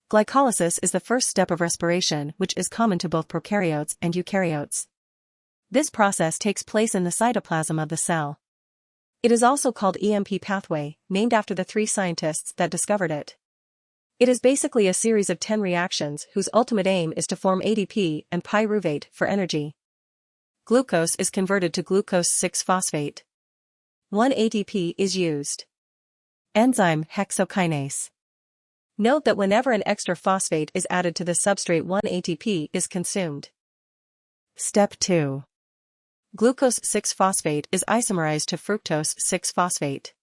Glycolysis is the first step of respiration, which is common to both prokaryotes and eukaryotes. This process takes place in the cytoplasm of the cell. It is also called EMP pathway, named after the three scientists that discovered it. It is basically a series of 10 reactions whose ultimate aim is to form ADP and pyruvate for energy. Glucose is converted to glucose 6-phosphate. 1 ATP is used. Enzyme hexokinase. Note that whenever an extra phosphate is added to the substrate, 1 ATP is consumed. Step 2. Glucose 6-phosphate is isomerized to fructose 6-phosphate.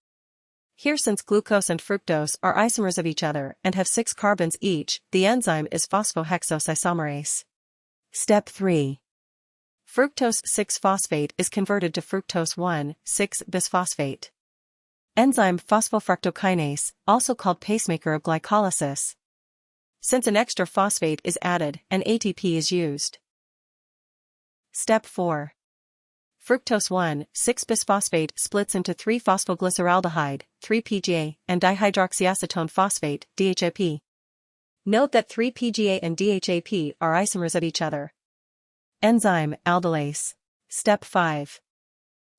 Here, since glucose and fructose are isomers of each other and have 6 carbons each, the enzyme is phosphohexosisomerase. Step 3. Fructose 6-phosphate is converted to fructose 1,6-bisphosphate. Enzyme phosphofructokinase, also called pacemaker of glycolysis. Since an extra phosphate is added, an ATP is used. Step 4. Fructose 1,6-bisphosphate splits into 3-phosphoglyceraldehyde, 3-PGA, and dihydroxyacetone phosphate, DHAP. Note that 3-PGA and DHAP are isomers of each other. Enzyme aldolase. Step 5.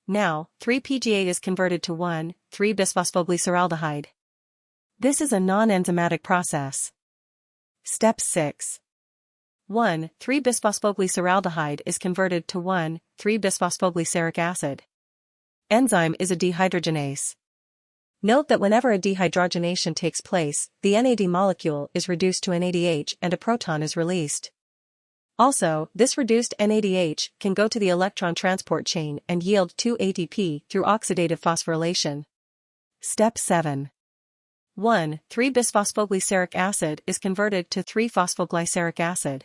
Now, 3-PGA is converted to 1,3-bisphosphoglyceraldehyde. This is a non-enzymatic process. Step 6. 1,3-bisphosphoglyceraldehyde is converted to 1,3-bisphosphoglyceric acid. Enzyme is a dehydrogenase. Note that whenever a dehydrogenation takes place, the NAD molecule is reduced to NADH and a proton is released. Also, this reduced NADH can go to the electron transport chain and yield 2 ATP through oxidative phosphorylation. Step 7. 1,3-bisphosphoglyceric acid is converted to 3-phosphoglyceric acid.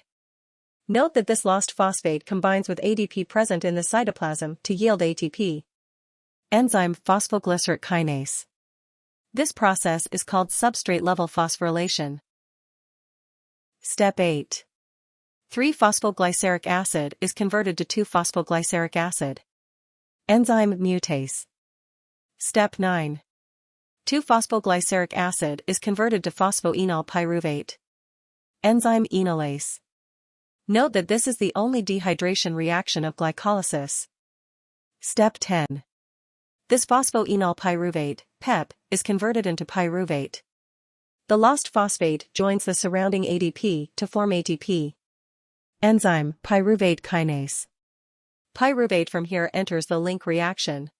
Note that this lost phosphate combines with ADP present in the cytoplasm to yield ATP. Enzyme phosphoglyceric kinase. This process is called substrate-level phosphorylation. Step 8. 3-phosphoglyceric acid is converted to 2-phosphoglyceric acid. Enzyme mutase. Step 9. 2-phosphoglyceric acid is converted to phosphoenol pyruvate. Enzyme enolase. Note that this is the only dehydration reaction of glycolysis. Step 10. This phosphoenol pyruvate, PEP, is converted into pyruvate. The lost phosphate joins the surrounding ADP to form ATP. Enzyme pyruvate kinase. Pyruvate from here enters the link reaction.